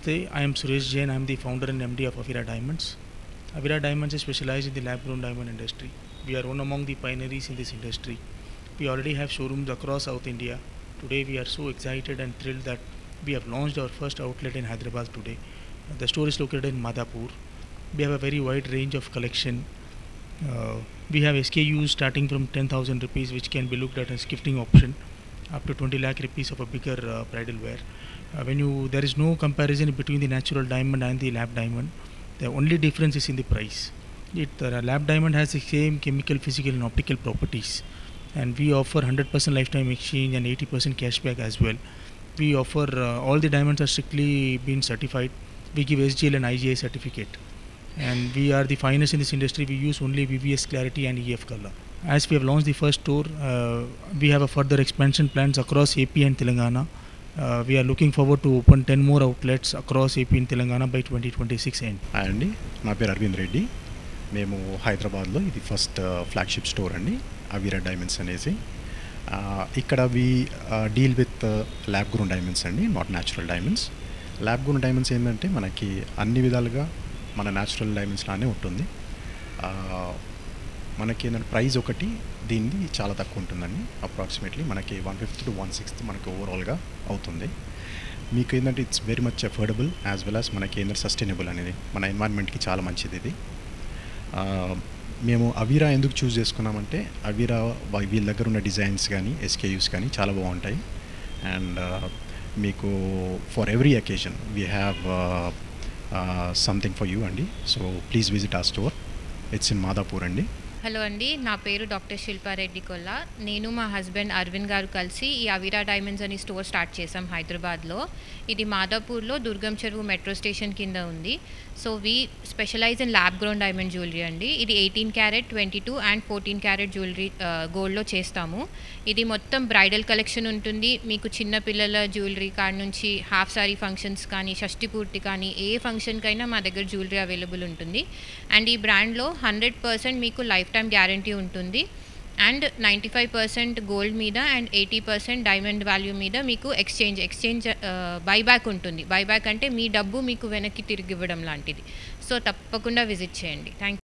Namaste, I am Suresh Jain. I am the founder and MD of Avira Diamonds. Avira Diamonds is specialized in the lab-grown diamond industry. We are one among the pioneers in this industry. We already have showrooms across South India. Today we are so excited and thrilled that we have launched our first outlet in Hyderabad today. The store is located in Madhapur. We have a very wide range of collection. We have SKUs starting from 10,000 rupees, which can be looked at as gifting option, up to 20 lakh rupees of a bigger bridal wear. There is no comparison between the natural diamond and the lab diamond. The only difference is in the price. The lab diamond has the same chemical, physical and optical properties, and we offer 100% lifetime exchange and 80% cashback as well. We offer all the diamonds are strictly been certified. We give SGL and IGI certificate, and we are the finest in this industry. We use only VVS Clarity and EF Color. As we have launched the first store, we have a further expansion plans across AP and Telangana. We are looking forward to open 10 more outlets across AP and Telangana by 2026 end. Hi అండి, నా పేరు అరవింద్ రెడ్డి. మేము హైదరాబాద్లో ఇది first flagship store అండి, అవిరా diamonds అనేసి. ఇక్కడ we deal with lab grown diamonds అండి, not natural diamonds. Lab grown diamonds ఏంటంటే మనకి అన్ని విధాలుగా మన న్యాచురల్ డైమండ్స్ లానే ఉంటుంది. మనకి ఏంటంటే ప్రైస్ ఒకటి దీనిది చాలా తక్కువ ఉంటుందండి. అప్రాక్సిమేట్లీ మనకి 1/5 to 1/6 మనకి ఓవరాల్గా అవుతుంది. మీకు ఏంటంటే it's very much affordable as well as మనకి ఏంటంటే సస్టైనబుల్ అనేది మన ఎన్వైర్న్మెంట్కి చాలా మంచిది ఇది. మేము అవిరా ఎందుకు చూస్ చేసుకున్నామంటే అవిరా వీళ్ళ దగ్గర ఉన్న డిజైన్స్ కానీ SKUs కానీ చాలా బాగుంటాయి. అండ్ మీకు for every occasion we have something for you అండి. సో ప్లీజ్ విజిట్ ఆ స్టోర్. ఇట్స్ ఇన్ మాదాపూర్ అండి. హలో అండి, నా పేరు డాక్టర్ శిల్పారెడ్డి కొల్లా. నేను మా హస్బెండ్ అరవింద్ గారు కలిసి ఈ అవిరా డైమండ్స్ అని స్టోర్ స్టార్ట్ చేసాం హైదరాబాద్లో. ఇది మాదాపూర్లో దుర్గం చెరువు మెట్రో స్టేషన్ కింద ఉంది. So we specialize in lab grown diamond jewellery అండి. ఇది 18 క్యారెట్, 22 అండ్ 14 క్యారెట్ జ్యువెలరీ గోల్డ్లో చేస్తాము. ఇది మొత్తం బ్రైడల్ కలెక్షన్ ఉంటుంది. మీకు చిన్నపిల్లల జ్యువెలరీ కాడ నుంచి హాఫ్ సారీ ఫంక్షన్స్ కానీ, షష్టి పూర్తి కానీ, ఏ ఫంక్షన్కైనా మా దగ్గర జ్యువెలరీ అవైలబుల్ ఉంటుంది. అండ్ ఈ బ్రాండ్లో 100% మీకు లైఫ్ టైం గ్యారంటీ ఉంటుంది. అండ్ 95% గోల్డ్ మీద అండ్ 80% డైమండ్ వాల్యూ మీద మీకు ఎక్స్చేంజ్ బైబ్యాక్ ఉంటుంది. బైబ్యాక్ అంటే మీ డబ్బు మీకు వెనక్కి తిరిగి ఇవ్వడం లాంటిది. సో తప్పకుండా విజిట్ చేయండి. Thank you.